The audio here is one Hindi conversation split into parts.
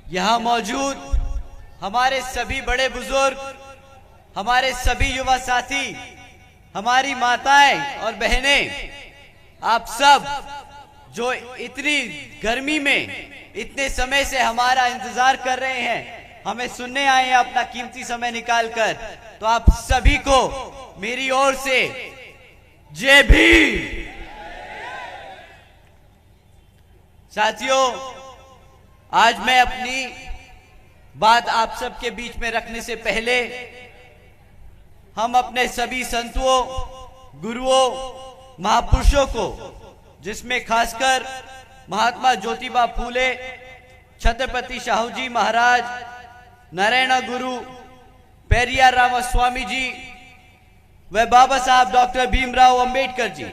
यहाँ मौजूद हमारे सभी बड़े बुजुर्ग, हमारे सभी युवा साथी, हमारी माताएं और बहनें, आप सब जो इतनी गर्मी में इतने समय से हमारा इंतजार कर रहे हैं, हमें सुनने आए हैं अपना कीमती समय निकालकर, तो आप सभी को मेरी ओर से जय भीम। साथियों, आज मैं अपनी बात आप सबके बीच में रखने से पहले हम अपने सभी संतों, गुरुओं, महापुरुषों को, जिसमें खासकर महात्मा ज्योतिबा फूले, छत्रपति शाहू जी महाराज, नारायण गुरु, पेरियार रामास्वामी जी व बाबा साहब डॉक्टर भीमराव अंबेडकर जी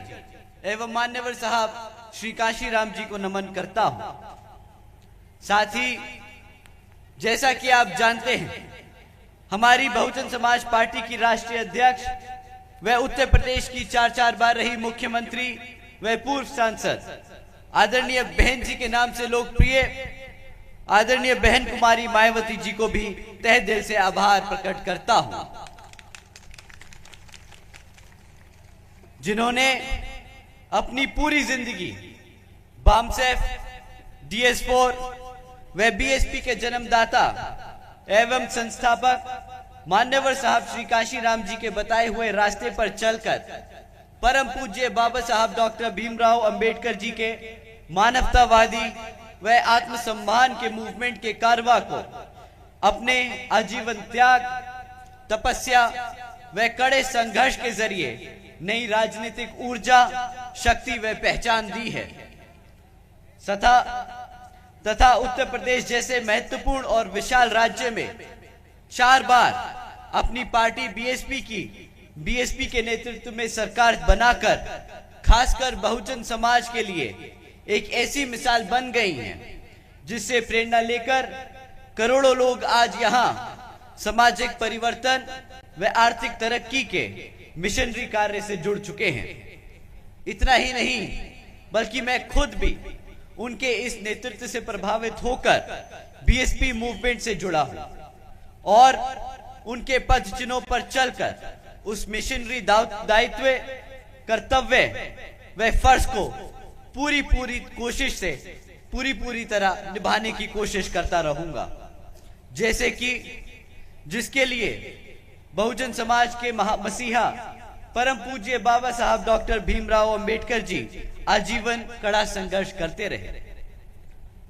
एवं मान्यवर साहब श्री काशीराम जी को नमन करता हूं। साथ ही जैसा कि आप जानते हैं, हमारी बहुजन समाज पार्टी की राष्ट्रीय अध्यक्ष व उत्तर प्रदेश की 4 बार रही मुख्यमंत्री व पूर्व सांसद आदरणीय बहन जी के नाम से लोकप्रिय आदरणीय बहन कुमारी मायावती जी को भी तहे दिल से आभार प्रकट करता हूं, जिन्होंने अपनी पूरी जिंदगी बामसेफ, DS4 व BSP के जन्मदाता एवं संस्थापक मान्यवर साहब श्री काशीराम जी के बताए हुए रास्ते पर चलकर परम पूज्य बाबा साहब डॉक्टर भीमराव अंबेडकर जी के मानवतावादी व आत्मसम्मान के मूवमेंट के कारवा को अपने आजीवन त्याग, तपस्या व कड़े संघर्ष के जरिए नई राजनीतिक ऊर्जा, शक्ति व पहचान दी है तथा उत्तर प्रदेश जैसे महत्वपूर्ण और विशाल राज्य में 4 बार अपनी पार्टी BSP के नेतृत्व में सरकार बनाकर खासकर बहुजन समाज के लिए एक ऐसी मिसाल बन गई है, जिससे प्रेरणा लेकर करोड़ों लोग आज यहाँ सामाजिक परिवर्तन व आर्थिक तरक्की के मिशनरी कार्य से जुड़ चुके हैं। इतना ही नहीं, बल्कि मैं खुद भी उनके इस नेतृत्व से प्रभावित होकर BSP मूवमेंट से जुड़ा हूं और उनके पद चिन्हों पर चलकर उस मिशनरी दायित्व, कर्तव्य व फर्ज को पूरी तरह निभाने की कोशिश करता रहूंगा, जैसे कि जिसके लिए बहुजन समाज के मसीहा परम पूज्य बाबा साहब डॉक्टर भीमराव अंबेडकर जी आजीवन कड़ा संघर्ष करते रहे।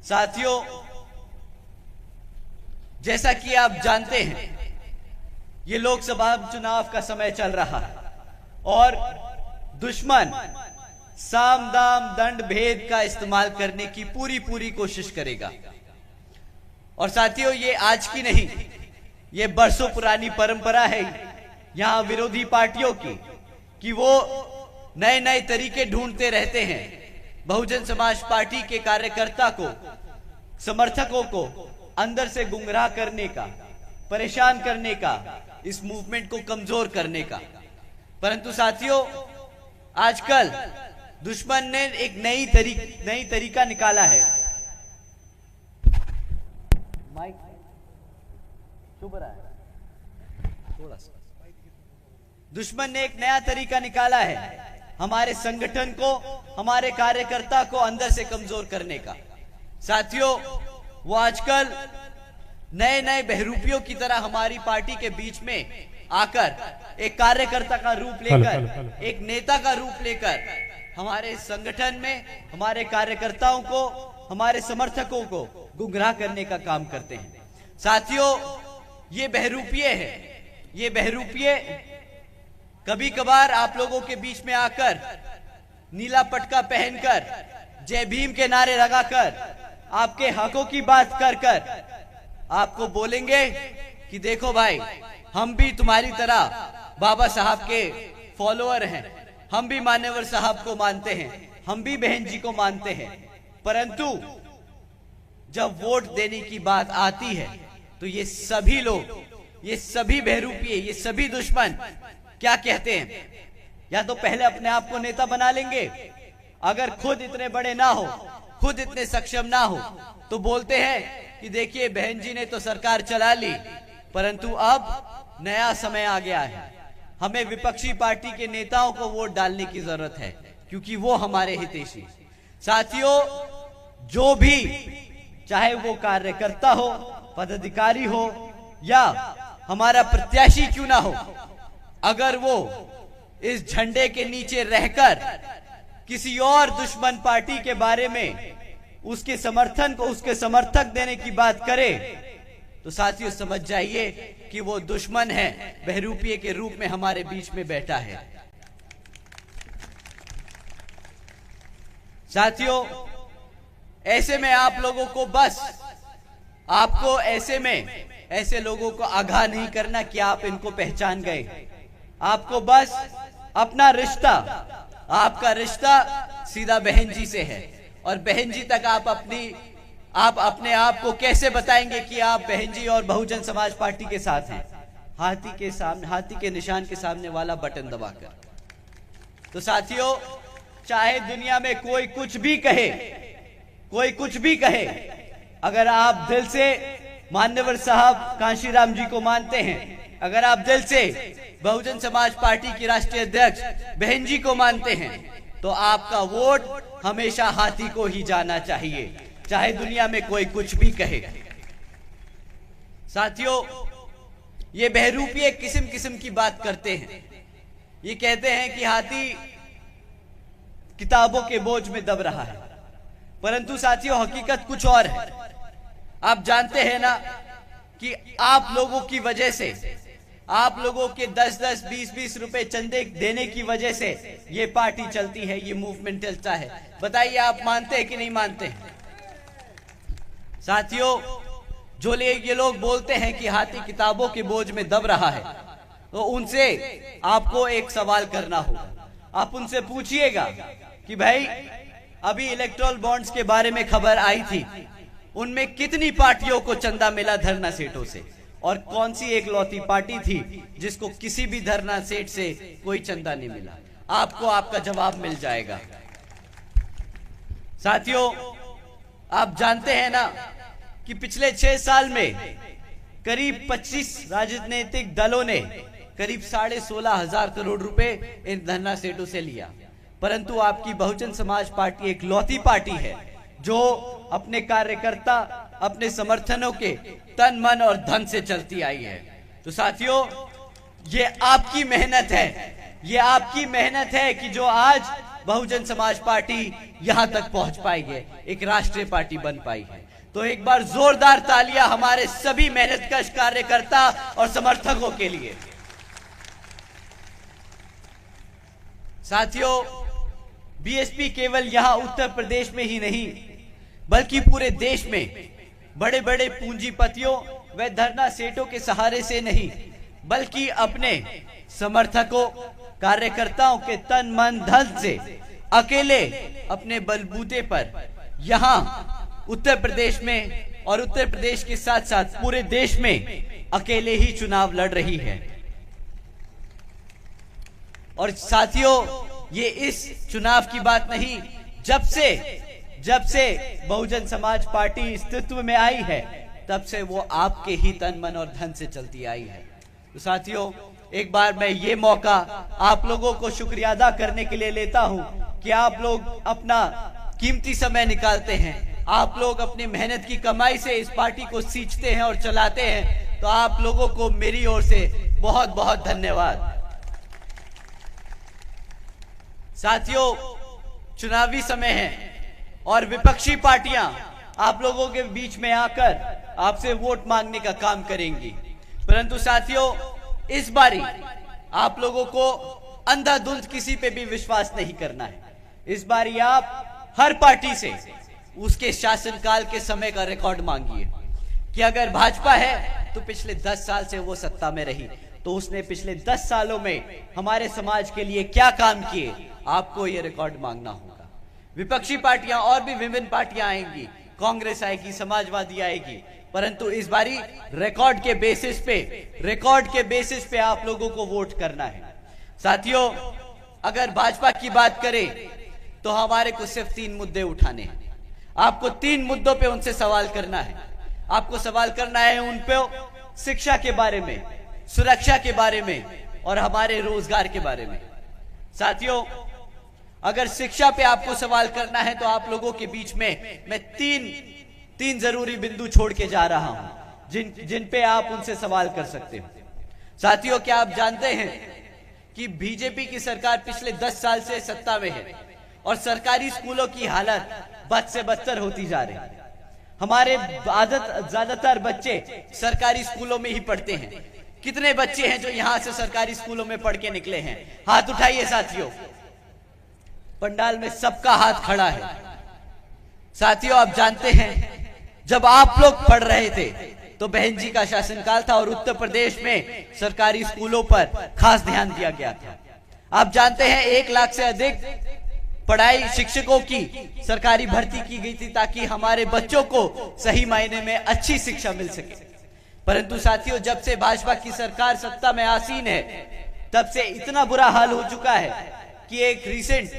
साथियों, जैसा कि आप जानते हैं, ये लोकसभा चुनाव का समय चल रहा है और दुश्मन साम दाम दंड भेद का इस्तेमाल करने की पूरी कोशिश करेगा। और साथियों, ये आज की नहीं, ये बरसों पुरानी परंपरा है यहाँ विरोधी पार्टियों की कि वो नए तरीके ढूंढते रहते हैं बहुजन समाज पार्टी के कार्यकर्ता को, समर्थकों को अंदर से गुमराह करने का, परेशान करने का, इस मूवमेंट को कमजोर करने का। परंतु साथियों, आजकल दुश्मन ने एक नई तरीका निकाला है। माइक चुप रहा है थोड़ा सा। दुश्मन ने एक नया तरीका निकाला है हमारे संगठन को, हमारे कार्यकर्ता को अंदर से कमजोर करने का। साथियों, वो आजकल नए बहरूपियों की तरह हमारी पार्टी के बीच में आकर एक कार्यकर्ता का रूप लेकर, एक नेता का रूप लेकर हमारे संगठन में हमारे कार्यकर्ताओं को, हमारे समर्थकों को गुमराह करने का काम करते हैं। साथियों, ये बहरूपिये है, ये बहरूपिये कभी कभार आप लोगों के बीच में आकर नीला पटका पहनकर, जय भीम के नारे लगाकर, आपके हकों की बात कर आपको बोलेंगे कि देखो भाई, हम भी तुम्हारी तरह बाबा साहब के फॉलोअर हैं, हम भी मान्यवर साहब को मानते हैं, हम भी बहन जी को मानते हैं। परंतु जब वोट देने की बात आती है तो ये सभी लोग, ये सभी बहरूपिये, ये सभी दुश्मन क्या कहते हैं? या तो पहले अपने आप को नेता बना लेंगे, अगर खुद इतने बड़े ना हो, खुद इतने सक्षम ना हो तो बोलते हैं कि देखिए बहन जी ने तो सरकार चला ली, परंतु अब नया समय आ गया है, हमें विपक्षी पार्टी के नेताओं को वोट डालने की जरूरत है क्योंकि वो हमारे हितैषी। साथियों, जो भी चाहे वो कार्यकर्ता हो, पदाधिकारी हो या हमारा प्रत्याशी क्यों ना हो, अगर वो इस झंडे के नीचे रहकर किसी और दुश्मन पार्टी के बारे में उसके समर्थन को, उसके समर्थक देने की बात करे तो साथियों समझ जाइए कि वो दुश्मन है, बहरूपिये के रूप में हमारे बीच में बैठा है। साथियों, ऐसे में आप लोगों को बस आपको ऐसे में ऐसे लोगों को आगाह नहीं करना कि आप इनको पहचान गए। आपको बस अपना रिश्ता, आपका रिश्ता सीधा बहन जी से है और बहन जी तक आप अपने आप को कैसे बताएंगे कि आप बहन जी और बहुजन समाज पार्टी के साथ हैं? हाथी के निशान के सामने वाला बटन दबाकर। तो साथियों, चाहे दुनिया में कोई कुछ भी कहे, अगर आप दिल से मान्यवर साहब कांशीराम जी को मानते हैं, अगर आप दिल से बहुजन समाज पार्टी की राष्ट्रीय अध्यक्ष बहन जी को मानते हैं, तो आपका वोट हमेशा हाथी को ही जाना चाहिए, चाहे दुनिया में कोई कुछ भी कहे। साथियों, ये बहरूपिये किस्म किस्म की बात करते हैं। ये कहते हैं कि हाथी किताबों के बोझ में दब रहा है, परंतु साथियों हकीकत कुछ और है। आप जानते हैं ना कि आप लोगों की वजह से, आप लोगों के 10-10, 20-20 रुपए चंदे देने की वजह से ये पार्टी चलती है, ये मूवमेंट चलता है। बताइए आप मानते हैं कि नहीं मानते हैं? साथियों, जो ये लोग बोलते हैं कि हाथी किताबों के बोझ में दब रहा है, तो उनसे आपको एक सवाल करना होगा। आप उनसे पूछिएगा कि भाई अभी इलेक्टोरल बॉन्ड्स के बारे में खबर आई थी, उनमें कितनी पार्टियों को चंदा मिला धरना सेठों से, और कौन सी एक लौती पार्टी थी जिसको किसी भी धरना सेठ से कोई चंदा नहीं मिला? आपको आपका जवाब मिल जाएगा। साथियों, आप जानते हैं ना कि पिछले 6 साल में करीब 25 राजनीतिक दलों ने करीब 16,500 करोड़ रुपए इन धरना सेठों से लिया, परंतु आपकी बहुजन समाज पार्टी एक लौती पार्टी है जो अपने कार्यकर्ता, अपने समर्थनों के तन मन और धन से चलती आई है। तो साथियों, ये आपकी मेहनत है, ये आपकी मेहनत है कि जो आज बहुजन समाज पार्टी यहां तक पहुंच पाई है, एक राष्ट्रीय पार्टी बन पाई है। तो एक बार जोरदार तालियां हमारे सभी मेहनतकश कार्यकर्ता और समर्थकों के लिए। साथियों, बीएसपी केवल यहां उत्तर प्रदेश में ही नहीं बल्कि पूरे देश में बड़े बड़े पूंजीपतियों व धरना सेठों के सहारे से नहीं, बल्कि अपने समर्थकों, कार्यकर्ताओं के तन मन धन से अकेले अपने बलबूते पर यहां उत्तर प्रदेश में और उत्तर प्रदेश के साथ साथ पूरे देश में अकेले ही चुनाव लड़ रही है। और साथियों, ये इस चुनाव की बात नहीं, जब से बहुजन समाज पार्टी अस्तित्व में आई है तब से वो आपके ही तन मन और धन से चलती आई है। तो साथियों, एक बार मैं ये मौका आप लोगों को शुक्रिया अदा करने के लिए लेता हूं कि आप लोग अपना कीमती समय निकालते हैं, आप लोग अपनी मेहनत की कमाई से इस पार्टी को सींचते हैं और चलाते हैं। तो आप लोगों को मेरी ओर से बहुत बहुत धन्यवाद। साथियों, चुनावी समय है और विपक्षी पार्टियां आप लोगों के बीच में आकर आपसे वोट मांगने का काम करेंगी, परंतु साथियों, इस बारी आप लोगों को अंधाधुंध किसी पे भी विश्वास नहीं करना है। इस बारी आप हर पार्टी से उसके शासनकाल के समय का रिकॉर्ड मांगिए कि अगर भाजपा है तो पिछले 10 साल से वो सत्ता में रही, तो उसने पिछले 10 सालों में हमारे समाज के लिए क्या काम किए, आपको ये रिकॉर्ड मांगना होगा। विपक्षी पार्टियां और भी विभिन्न पार्टियां आएंगी, कांग्रेस आएगी, समाजवादी आएगी, परंतु इस बारी रिकॉर्ड के बेसिस पे आप लोगों को वोट करना है। साथियों, अगर भाजपा की बात करें तो हमारे को सिर्फ 3 मुद्दे उठाने हैं। आपको 3 मुद्दों पे उनसे सवाल करना है। आपको सवाल करना है उन पे शिक्षा के बारे में, सुरक्षा के बारे में और हमारे रोजगार के बारे में। साथियों, अगर शिक्षा पे आपको सवाल करना है तो आप लोगों के बीच में मैं तीन जरूरी बिंदु छोड़ के जा रहा हूं जिन पे आप उनसे सवाल कर सकते हो। साथियों, क्या आप जानते हैं कि बीजेपी की सरकार पिछले 10 साल से सत्ता में है और सरकारी स्कूलों की हालत बद से बदतर होती जा रही है। हमारे ज्यादातर बच्चे सरकारी स्कूलों में ही पढ़ते हैं। कितने बच्चे हैं जो यहां से सरकारी स्कूलों में पढ़ के निकले हैं? हाथ उठाइए साथियों। पंडाल में सबका हाथ खड़ा है। साथियों, आप जानते हैं जब आप लोग पढ़ रहे थे तो बहन जी का शासनकाल था और उत्तर प्रदेश में सरकारी स्कूलों पर खास ध्यान दिया गया था। आप जानते हैं 1 लाख से अधिक पढ़ाई शिक्षकों की सरकारी भर्ती की गई थी ताकि हमारे बच्चों को सही मायने में अच्छी शिक्षा मिल सके। परंतु साथियों, जब से भाजपा की सरकार सत्ता में आसीन है तब से इतना बुरा हाल हो चुका है कि एक रिसेंट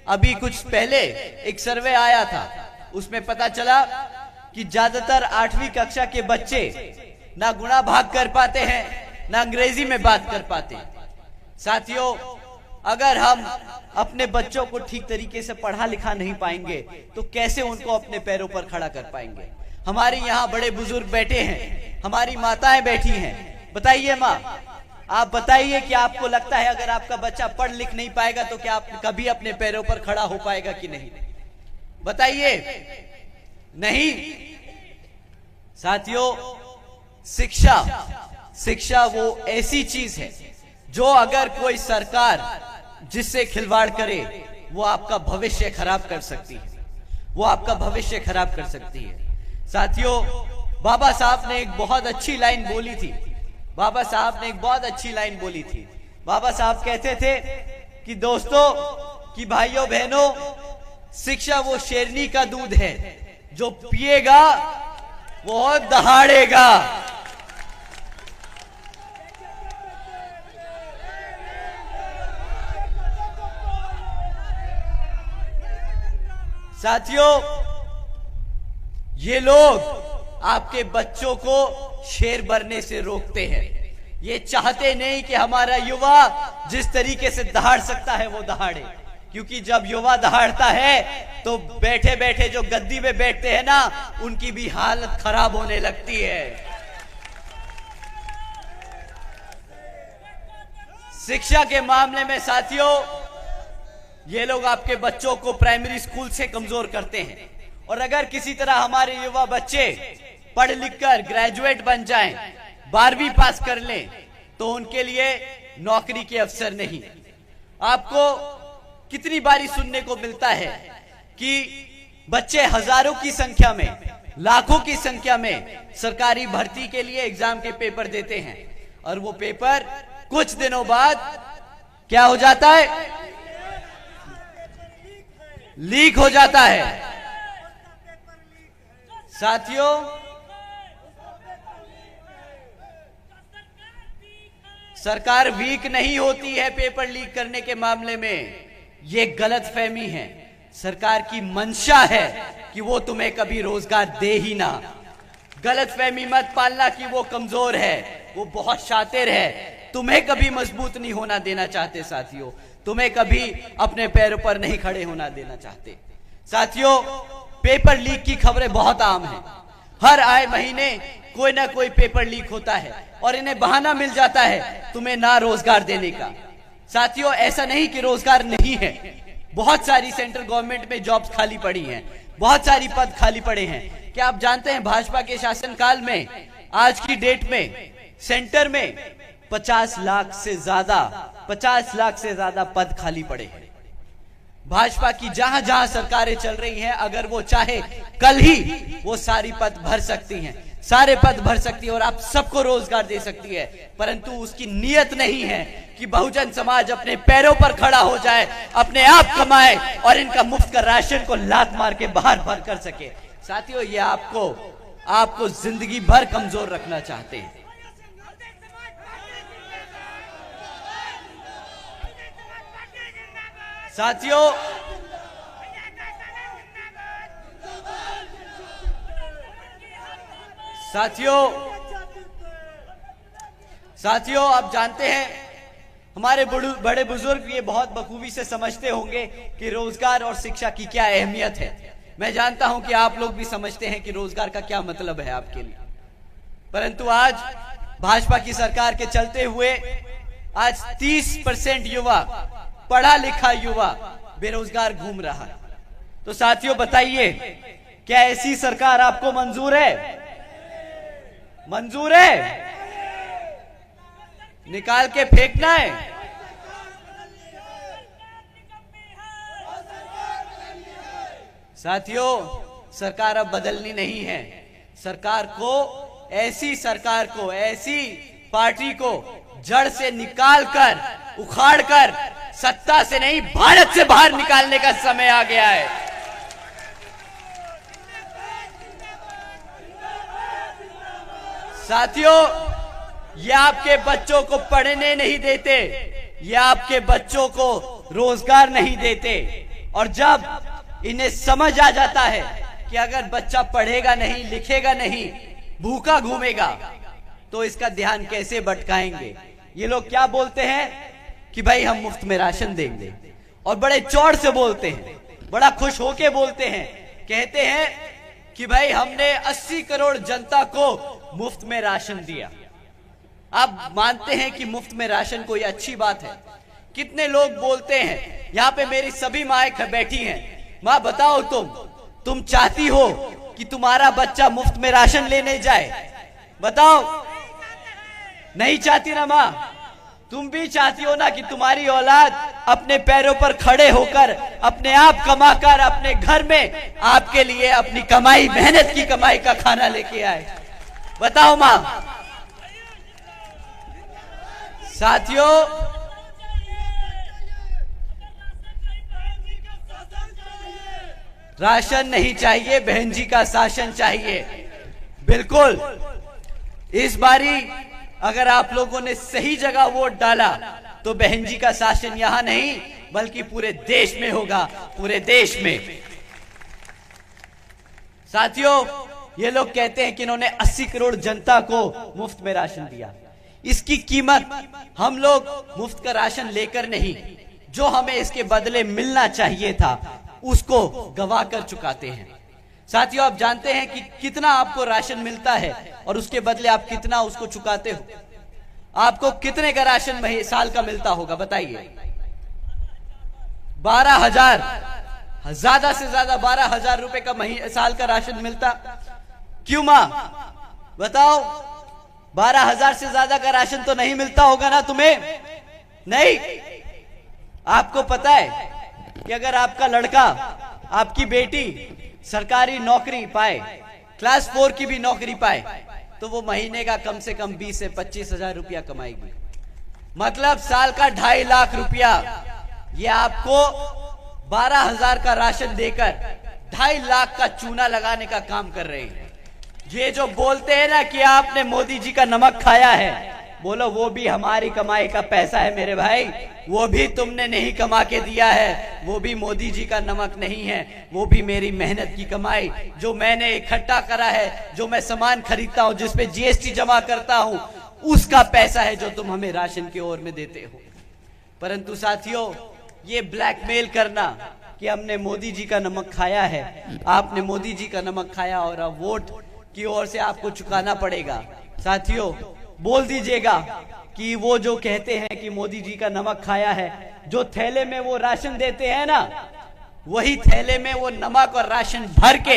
अभी कुछ पहले एक सर्वे आया था, उसमें पता चला कि ज्यादातर 8वीं कक्षा के बच्चे ना गुणा भाग कर पाते हैं, ना अंग्रेजी में बात कर पाते। साथियों, अगर हम अपने बच्चों को ठीक तरीके से पढ़ा लिखा नहीं पाएंगे तो कैसे उनको अपने पैरों पर खड़ा कर पाएंगे? हमारे यहाँ बड़े बुजुर्ग बैठे हैं, हमारी माताएं बैठी हैं। बताइए माँ, आप बताइए कि आपको लगता है अगर आपका बच्चा पढ़ लिख नहीं पाएगा तो क्या आप कभी अपने पैरों पर खड़ा हो पाएगा कि नहीं? बताइए, नहीं। साथियों, शिक्षा वो ऐसी चीज है जो अगर कोई सरकार जिससे खिलवाड़ करे वो आपका भविष्य खराब कर सकती है, वो आपका भविष्य खराब कर सकती है। साथियों, बाबा साहब ने एक बहुत अच्छी लाइन बोली थी। बाबा साहब कहते थे कि दोस्तों, कि भाइयों बहनों, शिक्षा वो शेरनी का दूध है जो पिएगा वो दहाड़ेगा। साथियों, ये लोग आपके बच्चों को शेर बनने से रोकते हैं। ये चाहते नहीं कि हमारा युवा जिस तरीके से दहाड़ सकता है वो दहाड़े, क्योंकि जब युवा दहाड़ता है तो बैठे बैठे जो गद्दी में बैठते हैं ना, उनकी भी हालत खराब होने लगती है। शिक्षा के मामले में साथियों, ये लोग आपके बच्चों को प्राइमरी स्कूल से कमजोर करते हैं और अगर किसी तरह हमारे युवा बच्चे पढ़ लिखकर ग्रेजुएट बन जाएं, 12वीं पास कर लें, तो उनके लिए नौकरी के अवसर नहीं। आपको कितनी बारी सुनने को मिलता है कि बच्चे हजारों की संख्या में, लाखों की संख्या में सरकारी भर्ती के लिए एग्जाम के पेपर देते हैं और वो पेपर कुछ दिनों बाद क्या हो जाता है? लीक हो जाता है। साथियों, सरकार वीक नहीं होती है पेपर लीक करने के मामले में, ये गलतफहमी है। सरकार की मंशा है कि वो तुम्हें कभी रोजगार दे ही ना। गलतफहमी मत पालना कि वो कमजोर है, वो बहुत शातिर है। तुम्हें कभी मजबूत नहीं होना देना चाहते साथियों, तुम्हें कभी अपने पैरों पर नहीं खड़े होना देना चाहते। साथियों, पेपर लीक की खबरें बहुत आम हैं। हर आए महीने कोई ना कोई पेपर लीक होता है और इन्हें बहाना मिल जाता है तुम्हें ना रोजगार देने का। साथियों, ऐसा नहीं कि रोजगार नहीं है, बहुत सारी सेंट्रल गवर्नमेंट में जॉब्स खाली पड़ी हैं, बहुत सारी पद खाली पड़े हैं। क्या आप जानते हैं भाजपा के शासनकाल में आज की डेट में सेंटर में 50 लाख से ज्यादा पद खाली पड़े हैं। भाजपा की जहां जहां सरकारें चल रही हैं, अगर वो चाहे कल ही वो सारी पद भर सकती हैं, सारे पद भर सकती है और आप सबको रोजगार दे सकती है, परंतु उसकी नीयत नहीं है कि बहुजन समाज अपने पैरों पर खड़ा हो जाए, अपने आप कमाए और इनका मुफ्त का राशन को लात मार के बाहर भर कर सके। साथियों, ये आपको जिंदगी भर कमजोर रखना चाहते हैं। साथियों, साथियों आप जानते हैं, हमारे बड़े बुजुर्ग ये बहुत बखूबी से समझते होंगे कि रोजगार और शिक्षा की क्या अहमियत है। मैं जानता हूं कि आप लोग भी समझते हैं कि रोजगार का क्या मतलब है आपके लिए, परंतु आज भाजपा की सरकार के चलते हुए आज 30% युवा, पढ़ा लिखा युवा बेरोजगार घूम रहा है। तो साथियों बताइए, क्या ऐसी सरकार आपको मंजूर है? मंजूर है? निकाल के फेंकना है? साथियों सरकार अब बदलनी नहीं है। सरकार को, ऐसी पार्टी को जड़ से निकालकर, उखाड़कर, सत्ता से नहीं भारत से बाहर निकालने का समय आ गया है। साथियों ये आपके बच्चों को पढ़ने नहीं देते, ये आपके बच्चों को रोजगार नहीं देते, और जब इन्हें समझ आ जाता है कि अगर बच्चा पढ़ेगा नहीं, लिखेगा नहीं, भूखा घूमेगा, तो इसका ध्यान कैसे भटकाएंगे। ये लोग क्या बोलते हैं कि भाई हम मुफ्त में राशन देंगे, और बड़े चौड़ से बोलते हैं, बड़ा खुश होके बोलते हैं, कहते हैं कि भाई हमने 80 करोड़ जनता को मुफ्त में राशन दिया। आप मानते हैं कि मुफ्त में राशन कोई अच्छी बात है? कितने लोग बोलते हैं, यहाँ पे मेरी सभी माएं बैठी हैं, माँ बताओ तुम चाहती हो कि तुम्हारा बच्चा मुफ्त में राशन लेने जाए? बताओ, नहीं चाहती ना माँ? तुम भी चाहती हो ना कि तुम्हारी औलाद अपने पैरों पर खड़े होकर, अपने आप कमाकर, अपने घर में आपके लिए अपनी कमाई, मेहनत की कमाई का खाना लेके आए? बताओ माँ। साथियों राशन नहीं चाहिए, बहन जी का शासन चाहिए। बिल्कुल, इस बारी अगर आप लोगों ने सही जगह वोट डाला तो बहन जी का शासन यहां नहीं बल्कि पूरे देश में होगा, पूरे देश में। साथियों ये लोग कहते हैं कि इन्होंने 80 करोड़ जनता को मुफ्त में राशन दिया। इसकी कीमत हम लोग मुफ्त का राशन लेकर नहीं, जो हमें इसके बदले मिलना चाहिए था उसको गवा कर चुकाते हैं। साथियों आप जानते हैं कि कितना आपको राशन मिलता है और उसके बदले आप कितना उसको चुकाते हो? आपको कितने का राशन साल का मिलता होगा बताइए? 12,000, ज्यादा से ज्यादा 12,000 रुपए का साल का राशन मिलता। क्यों मां बताओ? 12,000 से ज्यादा का राशन तो नहीं मिलता होगा ना तुम्हें? नहीं। आपको पता है कि अगर आपका लड़का, आपकी बेटी सरकारी नौकरी पाए, क्लास 4 की भी नौकरी पाए, तो वो महीने का कम से कम 20 से 25,000 रुपया कमाएगी। मतलब साल का 2.5 लाख रुपया। ये आपको 12,000 का राशन देकर 2.5 लाख का चूना लगाने का काम कर रहे हैं। ये जो बोलते हैं ना कि आपने मोदी जी का नमक खाया है, बोलो वो भी हमारी कमाई का पैसा है मेरे भाई, वो भी तुमने नहीं कमा के दिया है, वो भी मोदी जी का नमक नहीं है, वो भी मेरी मेहनत की कमाई, जो मैंने इकट्ठा करा है, जो मैं सामान खरीदता हूँ, जिसपे जीएसटी जमा करता हूँ, उसका पैसा है जो तुम हमें राशन की ओर में देते हो। परंतु साथियों ये ब्लैकमेल करना कि हमने मोदी जी का नमक खाया है, आपने मोदी जी का नमक खाया और अब वोट की ओर से आपको चुकाना पड़ेगा। साथियों बोल दीजिएगा कि वो जो कहते हैं कि मोदी जी का नमक खाया है, जो थैले में वो राशन देते हैं ना, वही थैले में वो नमक और राशन भर के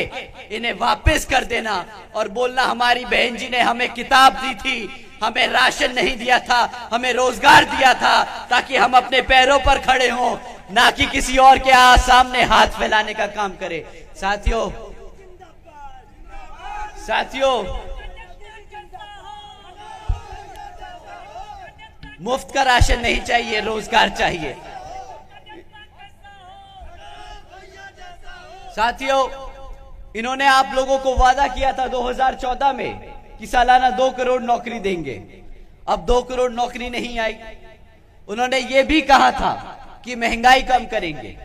इन्हें वापस कर देना और बोलना हमारी बहन जी ने हमें किताब दी थी, हमें राशन नहीं दिया था, हमें रोजगार दिया था ताकि हम अपने पैरों पर खड़े हों, ना कि किसी और के सामने हाथ फैलाने का काम करे। साथियों मुफ्त का राशन नहीं चाहिए, रोजगार चाहिए। साथियों इन्होंने आप लोगों को वादा किया था 2014 में कि सालाना 2 करोड़ नौकरी देंगे। अब 2 करोड़ नौकरी नहीं आई। उन्होंने ये भी कहा था कि महंगाई कम करेंगे।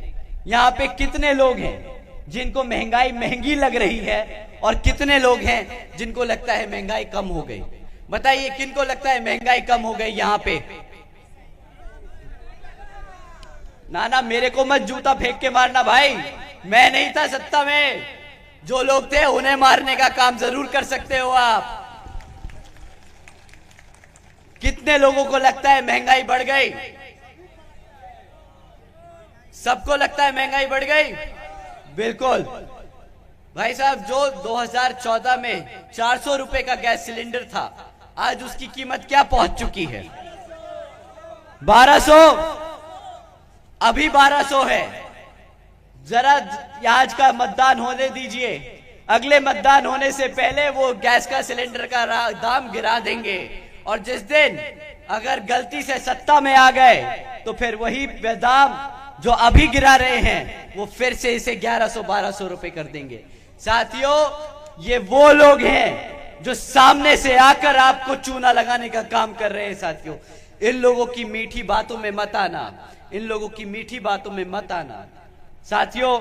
यहाँ पे कितने लोग हैं जिनको महंगाई महंगी लग रही है और कितने लोग हैं जिनको लगता है महंगाई कम हो गई? बताइए किनको लगता है महंगाई कम हो गई यहां पे? ना मेरे को मत जूता फेंक के मारना भाई, मैं नहीं था सत्ता में। जो लोग थे उन्हें मारने का काम जरूर कर सकते हो आप। कितने लोगों को लगता है महंगाई बढ़ गई? सबको लगता है महंगाई बढ़ गई? बिल्कुल भाई साहब, जो 2014 में 400 रुपए का गैस सिलेंडर था, आज उसकी कीमत क्या पहुंच चुकी है? 1200। अभी 1200 है। जरा आज का मतदान होने दीजिए, अगले मतदान होने से पहले वो गैस का सिलेंडर का दाम गिरा देंगे। और जिस दिन अगर गलती से सत्ता में आ गए तो फिर वही दाम जो अभी गिरा रहे हैं वो फिर से इसे 1100-1200 रुपए कर देंगे। साथियों, ये वो लोग हैं जो सामने से आकर आपको चूना लगाने का काम कर रहे हैं। साथियों, इन लोगों की मीठी बातों में मत आना, इन लोगों की मीठी बातों में मत आना। साथियों,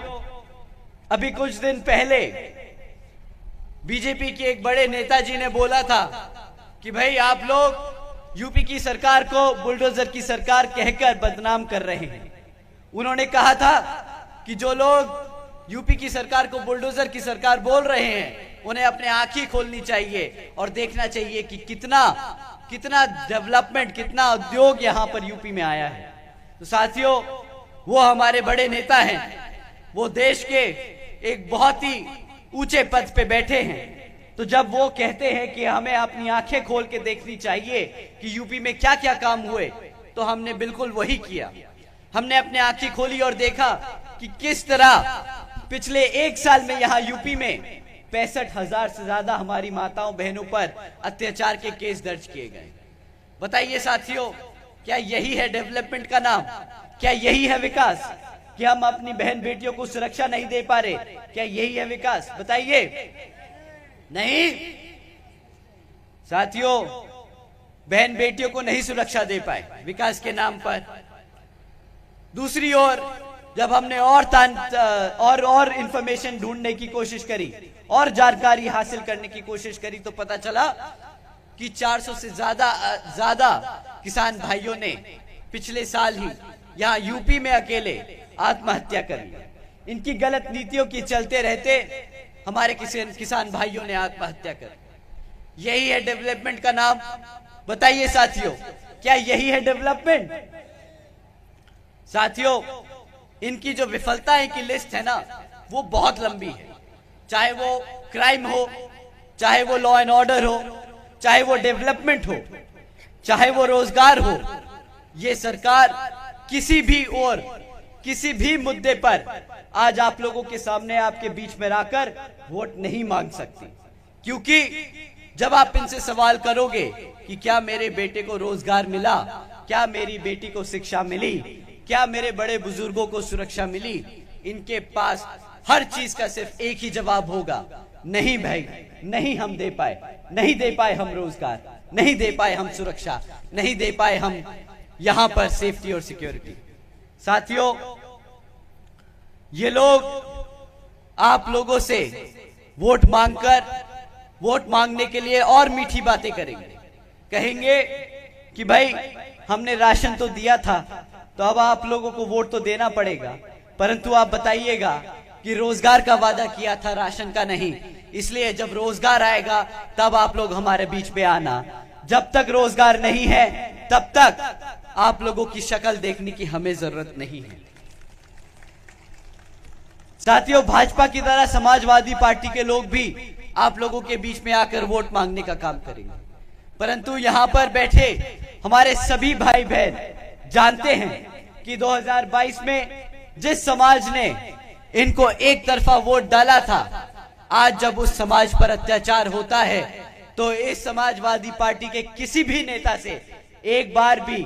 अभी कुछ दिन पहले बीजेपी के एक बड़े नेताजी ने बोला था कि भाई आप लोग यूपी की सरकार को बुलडोजर की सरकार कहकर बदनाम कर रहे हैं। उन्होंने कहा था कि जो लोग यूपी की सरकार को बुलडोजर की सरकार बोल रहे हैं उन्हें अपने आंखें खोलनी चाहिए और देखना चाहिए कि कितना डेवलपमेंट, कितना उद्योग यहां पर यूपी में आया है। तो साथियों, वो हमारे बड़े नेता हैं, वो देश के एक बहुत ही ऊंचे पद पे बैठे हैं। तो जब वो कहते हैं कि हमें अपनी आंखें खोल के देखनी चाहिए कि यूपी में क्या क्या काम हुए, तो हमने बिल्कुल वही किया। हमने अपनी आंखें खोली और देखा कि किस तरह पिछले 1 साल में यहाँ यूपी में 65,000 से ज्यादा हमारी माताओं बहनों पर अत्याचार के केस दर्ज किए गए। बताइए साथियों, क्या यही है डेवलपमेंट का नाम? क्या यही है विकास कि हम अपनी बहन बेटियों को सुरक्षा नहीं दे पा रहे? क्या यही है विकास? बताइए। नहीं साथियों, बहन बेटियों को नहीं सुरक्षा दे पाए विकास के नाम पर। दूसरी ओर जब हमने और इंफॉर्मेशन ढूंढने की कोशिश करी और जानकारी हासिल करने की कोशिश करी तो पता चला कि 400 से ज्यादा किसान भाइयों ने पिछले साल ही यहाँ यूपी में अकेले आत्महत्या कर ली। इनकी गलत नीतियों के चलते रहते हमारे किसान भाइयों ने आत्महत्या कर। यही है डेवलपमेंट का नाम? बताइए साथियों, क्या यही है डेवलपमेंट? साथियों, इनकी जो विफलताएं की लिस्ट है ना, वो बहुत लंबी है। चाहे वो क्राइम हो, चाहे वो लॉ एंड ऑर्डर हो, चाहे वो डेवलपमेंट हो, चाहे वो रोजगार हो, ये सरकार किसी भी मुद्दे पर आज आप लोगों के सामने, आपके बीच में आकर वोट नहीं मांग सकती। क्योंकि जब आप इनसे सवाल करोगे कि क्या मेरे बेटे को रोजगार मिला, क्या मेरी बेटी को शिक्षा मिली, क्या मेरे बड़े बुजुर्गों को सुरक्षा मिली, इनके पास हर चीज का सिर्फ एक ही जवाब होगा, नहीं भाई, नहीं हम दे पाए, नहीं दे पाए हम रोजगार, नहीं दे पाए हम सुरक्षा, नहीं दे पाए हम यहां पर सेफ्टी और सिक्योरिटी। साथियों, ये लोग आप लोगों से वोट मांगने के लिए और मीठी बातें करेंगे। कहेंगे कि भाई हमने राशन तो दिया था, तो अब आप लोगों को वोट तो देना पड़ेगा, परंतु आप बताइएगा कि रोजगार का वादा किया था, राशन का नहीं। इसलिए जब रोजगार आएगा तब आप लोग हमारे बीच में आना। जब तक रोजगार नहीं है तब तक आप लोगों की शक्ल देखने की हमें जरूरत नहीं है। साथियों, भाजपा की तरह समाजवादी पार्टी के लोग भी आप लोगों के बीच में आकर वोट मांगने का काम करेंगे, परंतु यहां पर बैठे हमारे सभी भाई बहन जानते हैं कि 2022 में जिस समाज ने इनको एक तरफा वोट डाला था, आज जब उस समाज पर अत्याचार होता है तो इस समाजवादी पार्टी के किसी भी नेता से एक बार भी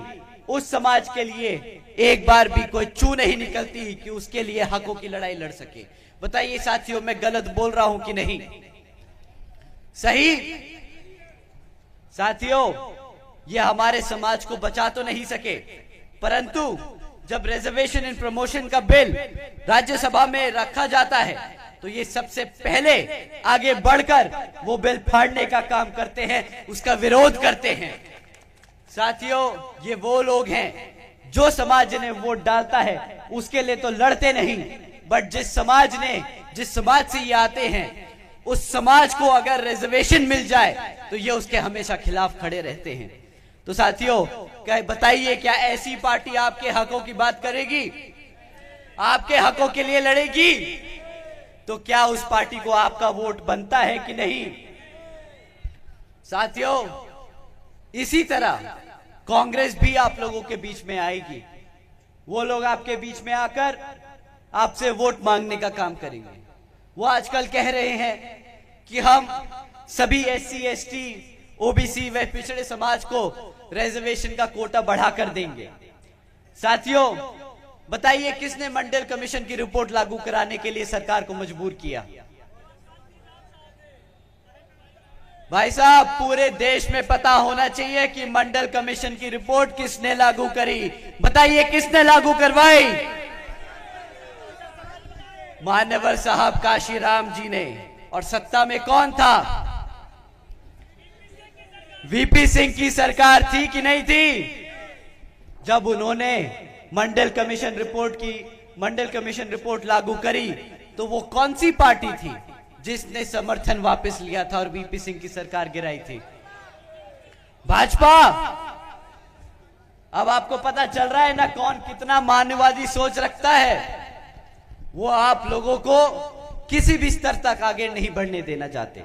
उस समाज के लिए एक बार भी कोई चू नहीं निकलती कि उसके लिए हकों की लड़ाई लड़ सके। बताइए साथियों, मैं गलत बोल रहा हूं कि नहीं? सही? साथियों, ये हमारे समाज को बचा तो नहीं सके, परंतु जब रिजर्वेशन एंड प्रमोशन का बिल राज्यसभा में रखा जाता है तो ये सबसे पहले आगे बढ़कर वो बिल फाड़ने का काम करते हैं, उसका विरोध करते हैं। साथियों, ये वो लोग हैं जो समाज ने वोट डालता है उसके लिए तो लड़ते नहीं, बट जिस समाज से ये आते हैं उस समाज को अगर रिजर्वेशन मिल जाए तो ये उसके हमेशा खिलाफ खड़े रहते हैं। तो साथियों, क्या बताइए, क्या ऐसी पार्टी आपके हकों की बात करेगी, आपके हकों के लिए लड़ेगी? तो क्या उस पार्टी को आपका वोट बनता है कि नहीं? साथियों, इसी तरह कांग्रेस भी आप लोगों के बीच में आएगी। वो लोग आपके बीच में आकर आपसे वोट मांगने का काम करेंगे। वो आजकल कह रहे हैं कि हम सभी SC ST OBC व पिछड़े समाज को रिजर्वेशन का कोटा बढ़ाकर देंगे। साथियों, बताइए किसने मंडल कमीशन की रिपोर्ट लागू कराने के लिए सरकार को मजबूर किया? भाई साहब, पूरे देश में पता होना चाहिए कि मंडल कमीशन की रिपोर्ट किसने लागू करी। बताइए किसने लागू करवाई? मान्यवर साहब काशीराम जी ने। और सत्ता में कौन था? VP सिंह की सरकार थी कि नहीं थी? जब उन्होंने मंडल कमीशन रिपोर्ट लागू करी तो वो कौन सी पार्टी थी जिसने समर्थन वापस लिया था और VP सिंह की सरकार गिराई थी? भाजपा। अब आपको पता चल रहा है ना कौन कितना मानववादी सोच रखता है। वो आप लोगों को किसी भी स्तर तक आगे नहीं बढ़ने देना चाहते।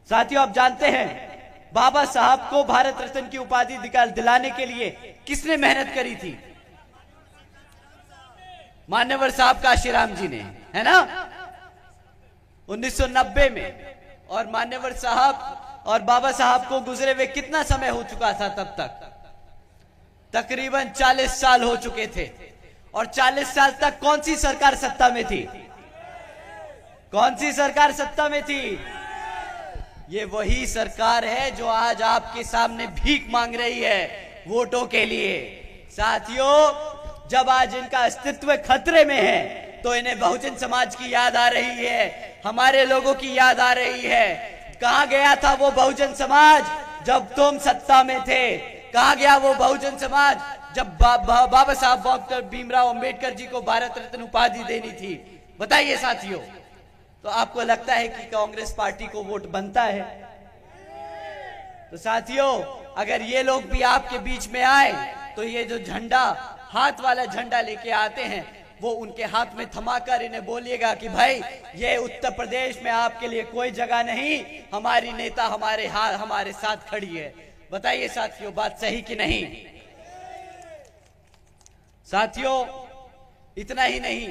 साथियों, आप जानते हैं बाबा साहब को भारत रत्न की उपाधि दिलाने के लिए किसने मेहनत करी थी? मान्यवर साहब काशीराम जी ने, है ना, 1990 में। और मान्यवर साहब और बाबा साहब को गुजरे हुए कितना समय हो चुका था तब तक? तकरीबन 40 साल हो चुके थे। और 40 साल तक कौन सी सरकार सत्ता में थी? कौन सी सरकार सत्ता में थी? ये वही सरकार है जो आज आपके सामने भीख मांग रही है वोटों के लिए। साथियों, जब आज इनका अस्तित्व खतरे में है तो इन्हें बहुजन समाज की याद आ रही है, हमारे लोगों की याद आ रही है। कहां गया था वो बहुजन समाज जब तुम सत्ता में थे? कहां गया वो बहुजन समाज जब बाबा साहब डॉक्टर भीमराव अंबेडकर जी को भारत रत्न उपाधि देनी थी? बताइए साथियों। तो आपको लगता है कि कांग्रेस पार्टी को वोट बनता है? तो साथियों, अगर ये लोग भी आपके बीच में आए तो ये जो झंडा, हाथ वाला झंडा लेके आते हैं, वो उनके हाथ में थमाकर इन्हें बोलिएगा कि भाई, ये उत्तर प्रदेश में आपके लिए कोई जगह नहीं, हमारी नेता हमारे साथ खड़ी है। बताइए साथियों, बात सही कि नहीं? साथियों, इतना ही नहीं,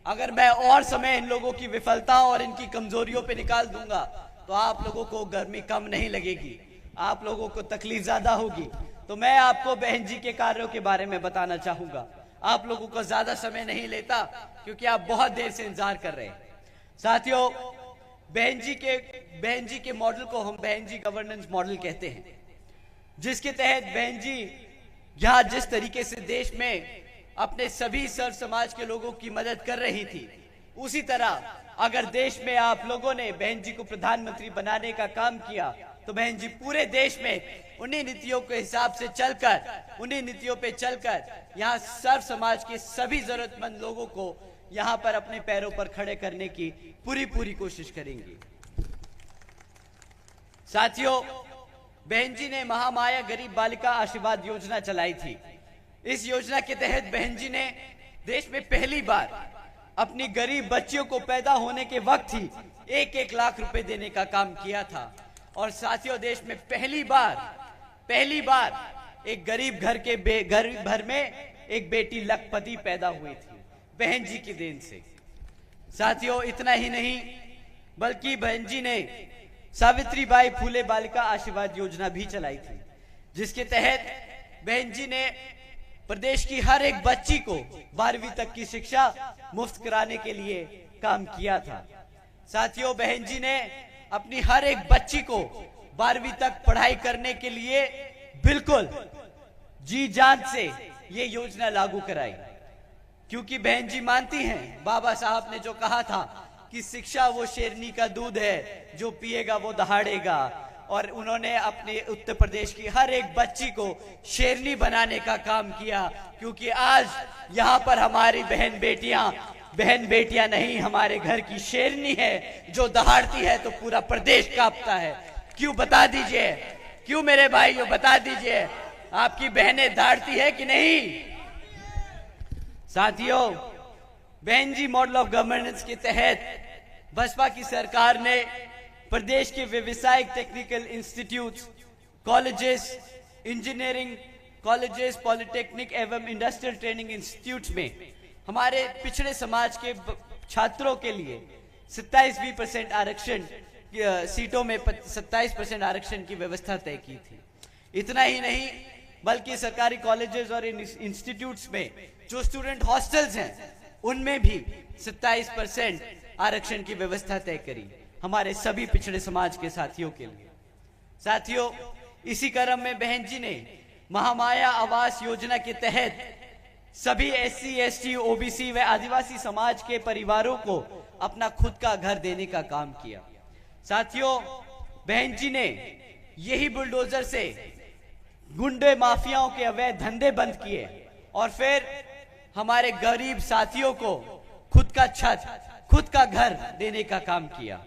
अगर मैं और समय इन लोगों की विफलताओं और इनकी कमजोरियों पे निकाल दूंगा तो आप लोगों को गर्मी कम नहीं लगेगी, आप लोगों को तकलीफ ज्यादा होगी। तो मैं आपको बहन जी के कार्यों के बारे में बताना चाहूंगा। आप लोगों को ज्यादा समय नहीं लेता क्योंकि आप बहुत देर से इंतजार कर रहे हैं। साथियों, बहन जी के मॉडल को हम बहन जी गवर्नेंस मॉडल कहते हैं, जिसके तहत बहन जी यहाँ जिस तरीके से देश में अपने सभी सर्व समाज के लोगों की मदद कर रही थी, उसी तरह अगर देश में आप लोगों ने बहन जी को प्रधानमंत्री बनाने का काम किया तो बहन जी पूरे देश में उन्हीं नीतियों के हिसाब से चलकर, उन्हीं नीतियों पे चलकर यहाँ सर्व समाज के सभी जरूरतमंद लोगों को यहाँ पर अपने पैरों पर खड़े करने की पूरी कोशिश करेंगी। साथियों, बहन जी ने महामाया गरीब बालिका आशीर्वाद योजना चलाई थी। इस योजना के तहत बहन जी ने देश में पहली बार अपनी गरीब बच्चियों को पैदा होने के वक्त ही 1-1 लाख रुपए देने का काम किया था। और साथियों, देश में पहली बार एक गरीब घर में एक बेटी लखपति पैदा हुई थी, बहन जी की देन से। साथियों, इतना ही नहीं बल्कि बहन जी ने सावित्रीबाई फूले बालिका आशीर्वाद योजना भी चलाई थी, जिसके तहत बहन जी ने प्रदेश की हर एक बच्ची को 12वीं तक की शिक्षा मुफ्त कराने के लिए काम किया था। साथियों, बहन जी ने अपनी हर एक बच्ची को 12वीं तक पढ़ाई करने के लिए बिल्कुल जी जान से ये योजना लागू कराई, क्योंकि बहन जी मानती हैं बाबा साहब ने जो कहा था कि शिक्षा वो शेरनी का दूध है, जो पिएगा वो दहाड़ेगा। और उन्होंने अपने उत्तर प्रदेश की हर एक बच्ची को शेरनी बनाने का काम किया, क्योंकि आज यहाँ पर हमारी बहन बेटियां नहीं, हमारे घर की शेरनी है, जो दहाड़ती है तो पूरा प्रदेश कांपता है। क्यों, बता दीजिए, क्यों मेरे भाइयों, बता दीजिए, आपकी बहनें दहाड़ती है कि नहीं? साथियों, बहन जी मॉडल ऑफ गवर्नेंस के तहत बसपा की सरकार ने प्रदेश के व्यवसायिक technical institutes, colleges, engineering colleges, polytechnic एवं इंडस्ट्रियल ट्रेनिंग इंस्टीट्यूट्स में हमारे पिछड़े समाज के छात्रों के लिए 27% आरक्षण, सीटों में 27% आरक्षण की व्यवस्था तय की थी। इतना ही नहीं, बल्कि सरकारी कॉलेजेस और इंस्टीट्यूट्स में जो स्टूडेंट हॉस्टल्स हैं, उनमें भी 27% आरक्षण की व्यवस्था तय करी हमारे सभी पिछड़े समाज के साथियों के लिए। साथियों, इसी क्रम में बहन जी ने महामाया आवास योजना के तहत सभी SC, ST, OBC व आदिवासी समाज के परिवारों को अपना खुद का घर देने का काम किया। साथियों, बहन जी ने यही बुलडोजर से गुंडे माफियाओं के अवैध धंधे बंद किए और फिर हमारे गरीब साथियों को खुद का छत, खुद का घर देने का काम किया।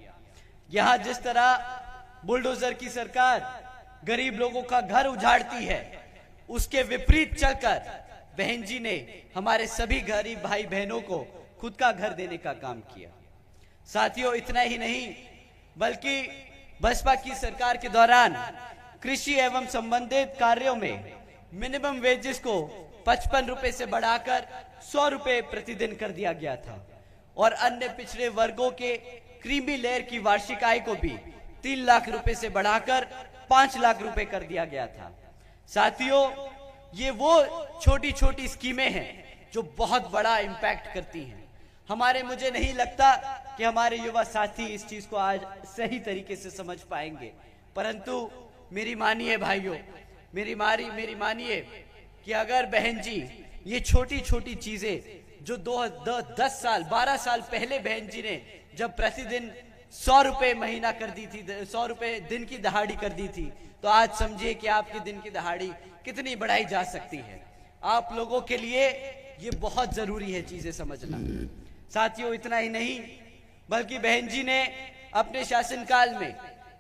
यहां जिस तरह बुलडोजर की सरकार गरीब लोगों का घर उजाड़ती है, उसके विपरीत चलकर बहन जी ने हमारे सभी गरीब भाई बहनों को खुद का घर देने का काम किया। साथियों, इतना ही नहीं, बल्कि बसपा की सरकार के दौरान कृषि एवं संबंधित कार्यों में मिनिमम वेजेस को 55 रुपए से बढ़ाकर 100 रुपए प्रतिदिन कर दिया गया था और अन्य पिछड़े वर्गों के क्रीमी लेयर की वार्षिक आय को भी 3 लाख रुपए से बढ़ाकर 5 लाख रुपए कर दिया गया था। साथियों, ये वो छोटी छोटी स्कीमें हैं जो बहुत बड़ा इम्पैक्ट करती हैं। मुझे नहीं लगता कि हमारे युवा साथी इस चीज को आज सही तरीके से समझ पाएंगे, परंतु मेरी मानिए भाइयों, मेरी मानिए कि अगर बहन जी ये छोटी छोटी चीजें जो 10 साल 12 साल पहले बहन जी ने जब प्रतिदिन 100 रुपए महीना कर दी थी, 100 रुपए दिन की दहाड़ी कर दी थी, तो आज समझिए कि आपकी दिन की दहाड़ी कितनी बढ़ाई जा सकती है। आप लोगों के लिए ये बहुत जरूरी है चीजें समझना। साथियों, इतना ही नहीं, बल्कि बहन जी ने अपने शासनकाल में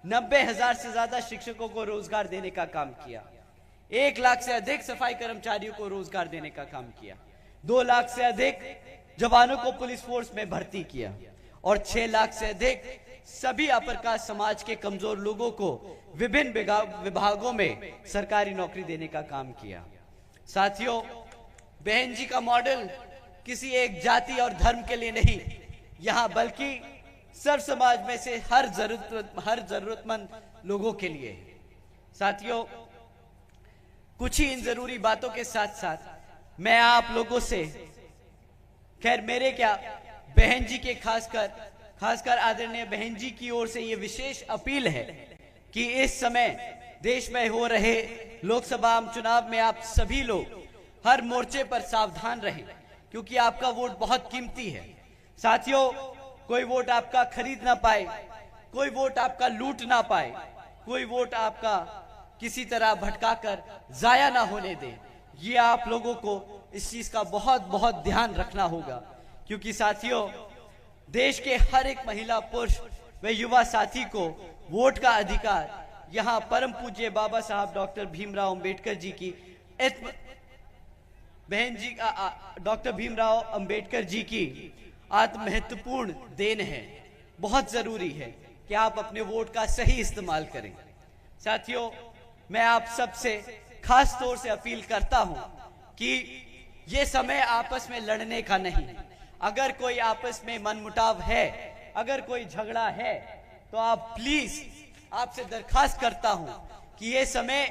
90,000 से ज्यादा शिक्षकों को रोजगार देने का काम किया, 1 लाख से अधिक सफाई कर्मचारियों को रोजगार देने का काम किया, 2 लाख से अधिक जवानों को पुलिस फोर्स में भर्ती किया और 6 लाख से अधिक सभी अपर कास्ट समाज के कमजोर लोगों को विभिन्न विभागों में सरकारी नौकरी देने का काम किया। साथियों, बहन जी का मॉडल किसी एक जाति और धर्म के लिए नहीं, यहाँ बल्कि सर्व समाज में से हर जरूरतमंद लोगों के लिए। साथियों, कुछ ही इन जरूरी बातों के साथ साथ मैं आप लोगों से, खैर मेरे क्या, बहन जी के खासकर आदरणीय बहन जी की ओर से ये विशेष अपील है कि इस समय देश में हो रहे लोकसभा चुनाव में आप सभी लोग हर मोर्चे पर सावधान रहें, क्योंकि आपका वोट बहुत कीमती है। साथियों, कोई वोट आपका खरीद ना पाए, कोई वोट आपका लूट ना पाए, कोई वोट आपका किसी तरह भटकाकर जाया ना होने दे। ये आप लोगों को इस चीज का बहुत बहुत ध्यान रखना होगा, क्योंकि साथियों, देश के हर एक महिला, पुरुष व युवा साथी को वोट का अधिकार यहाँ परम पूज्य बाबा साहब डॉक्टर भीमराव अंबेडकर जी की बहन जी डॉक्टर भीमराव अंबेडकर जी की महत्वपूर्ण देन है। बहुत जरूरी है कि आप अपने वोट का सही इस्तेमाल करें। साथियों, मैं आप सबसे खास तौर से अपील करता हूं कि ये समय आपस में लड़ने का नहीं। अगर कोई आपस में मनमुटाव है, अगर कोई झगड़ा है, तो आप प्लीज, आपसे दरखास्त करता हूं कि ये समय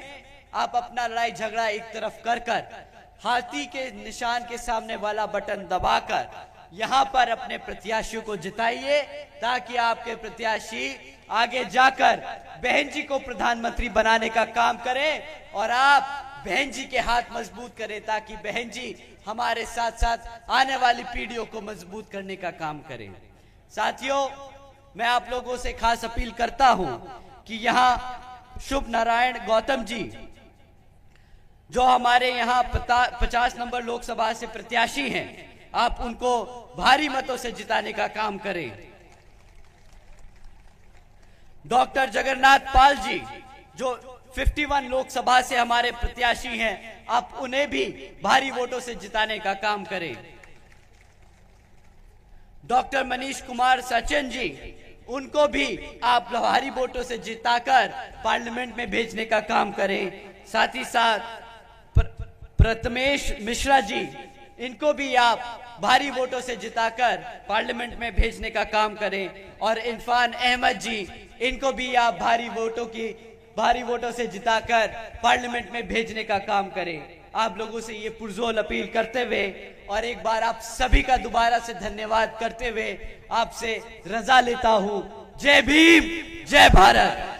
आप अपना लड़ाई झगड़ा एक तरफ कर हाथी के निशान के सामने वाला बटन दबाकर यहां पर अपने प्रत्याशियों को जिताइए, ताकि आपके प्रत्याशी आगे जाकर बहन जी को प्रधानमंत्री बनाने का काम करें और आप बहन जी के हाथ मजबूत करें, ताकि बहन जी हमारे साथ साथ आने वाली पीढ़ियों को मजबूत करने का काम करें। साथियों, मैं आप लोगों से खास अपील करता हूं कि यहां शुभ नारायण गौतम जी, जो हमारे यहां 50 नंबर लोकसभा से प्रत्याशी हैं, आप उनको भारी मतों से जिताने का काम करें। डॉक्टर जगन्नाथ पाल जी, जो 51 लोकसभा से हमारे प्रत्याशी हैं, आप उन्हें भी भारी वोटों से जिताने का काम करें। डॉक्टर मनीष कुमार सचिन जी, उनको भी आप भारी वोटों से जिताकर पार्लियामेंट में भेजने का काम करें। साथ ही साथ प्रथमेश मिश्रा जी, इनको भी आप भारी वोटों से जिताकर पार्लियामेंट में भेजने का काम करें। और इरफान अहमद जी, इनको भी आप भारी वोटों से जिताकर पार्लियामेंट में भेजने का काम करें। आप लोगों से ये पुरजोर अपील करते हुए और एक बार आप सभी का दोबारा से धन्यवाद करते हुए आपसे रजा लेता हूं। जय भीम, जय भारत।